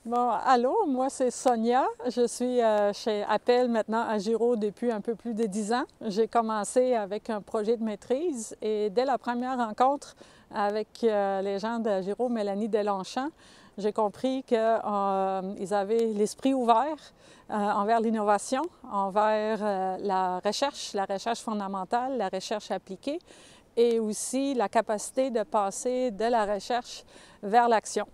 Bon, allô, moi c'est Sonia. Je suis chez Appel maintenant à Giraud depuis un peu plus de 10 ans. J'ai commencé avec un projet de maîtrise et dès la première rencontre avec les gens de Giraud, Mélanie Deslongchamps, j'ai compris qu'ils avaient l'esprit ouvert envers l'innovation, envers la recherche fondamentale, la recherche appliquée et aussi la capacité de passer de la recherche vers l'action.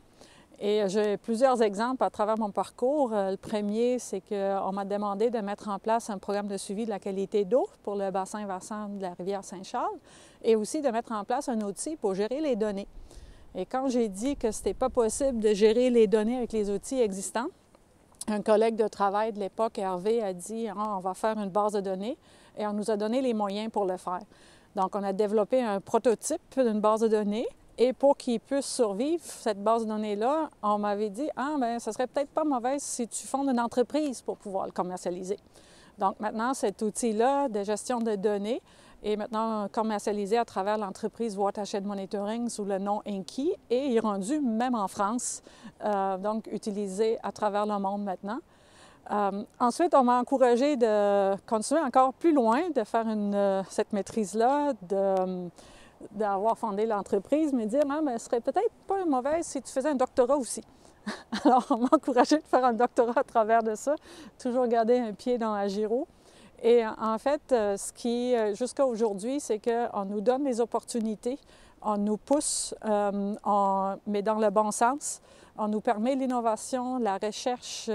Et j'ai plusieurs exemples à travers mon parcours. Le premier, c'est qu'on m'a demandé de mettre en place un programme de suivi de la qualité d'eau pour le bassin versant de la rivière Saint-Charles et aussi de mettre en place un outil pour gérer les données. Et quand j'ai dit que ce n'était pas possible de gérer les données avec les outils existants, un collègue de travail de l'époque, Hervé, a dit on va faire une base de données et on nous a donné les moyens pour le faire. Donc, on a développé un prototype d'une base de données. Et pour qu'il puisse survivre, cette base de données-là, on m'avait dit ça serait peut-être pas mauvais si tu fondes une entreprise pour pouvoir le commercialiser. Donc maintenant, cet outil-là de gestion de données est maintenant commercialisé à travers l'entreprise Watershed Monitoring sous le nom Inky et est rendu même en France, donc utilisé à travers le monde maintenant. Ensuite, on m'a encouragé de continuer encore plus loin, de faire cette maîtrise-là, d'avoir fondé l'entreprise, mais dire, mais ce serait peut-être pas mauvaise si tu faisais un doctorat aussi. Alors, on m'a encouragé de faire un doctorat à travers de ça, toujours garder un pied dans la Giraud. Et en fait, ce qui, jusqu'à aujourd'hui, c'est qu'on nous donne des opportunités, on nous pousse, mais dans le bon sens. On nous permet l'innovation, la recherche,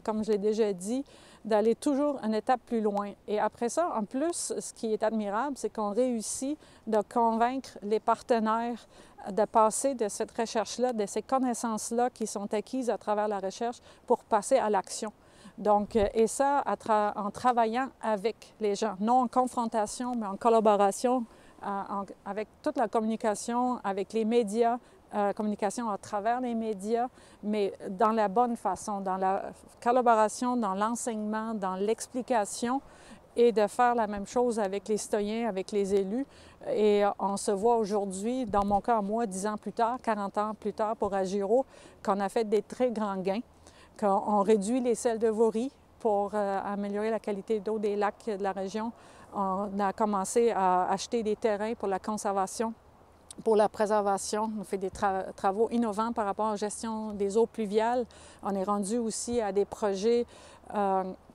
comme je l'ai déjà dit, d'aller toujours une étape plus loin. Et après ça, en plus, ce qui est admirable, c'est qu'on réussit de convaincre les partenaires de passer de cette recherche-là, de ces connaissances-là qui sont acquises à travers la recherche pour passer à l'action. Donc, et ça en travaillant avec les gens, non en confrontation, mais en collaboration avec toute la communication, avec les médias, communication à travers les médias, mais dans la bonne façon, dans la collaboration, dans l'enseignement, dans l'explication et de faire la même chose avec les citoyens, avec les élus. Et on se voit aujourd'hui, dans mon cas, moi, 10 ans plus tard, 40 ans plus tard pour Agiro, qu'on a fait des très grands gains, qu'on réduit les sels de vories pour améliorer la qualité d'eau des lacs de la région. On a commencé à acheter des terrains pour la conservation, pour la préservation. On fait des travaux innovants par rapport à la gestion des eaux pluviales. On est rendu aussi à des projets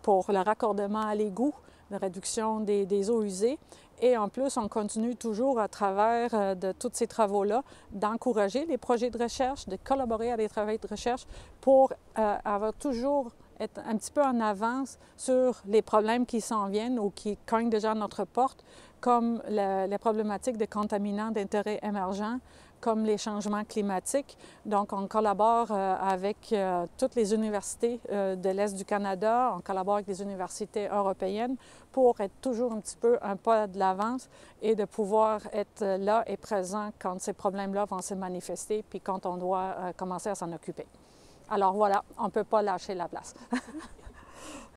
pour le raccordement à l'égout, la réduction des eaux usées. Et en plus, on continue toujours à travers de tous ces travaux-là d'encourager les projets de recherche, de collaborer à des travaux de recherche pour avoir toujours être un petit peu en avance sur les problèmes qui s'en viennent ou qui cognent déjà à notre porte, comme les problématiques de contaminants d'intérêt émergent, comme les changements climatiques. Donc, on collabore avec toutes les universités de l'Est du Canada, on collabore avec les universités européennes pour être toujours un petit peu un pas de l'avance et de pouvoir être là et présent quand ces problèmes-là vont se manifester, puis quand on doit commencer à s'en occuper. Alors voilà, on ne peut pas lâcher la place.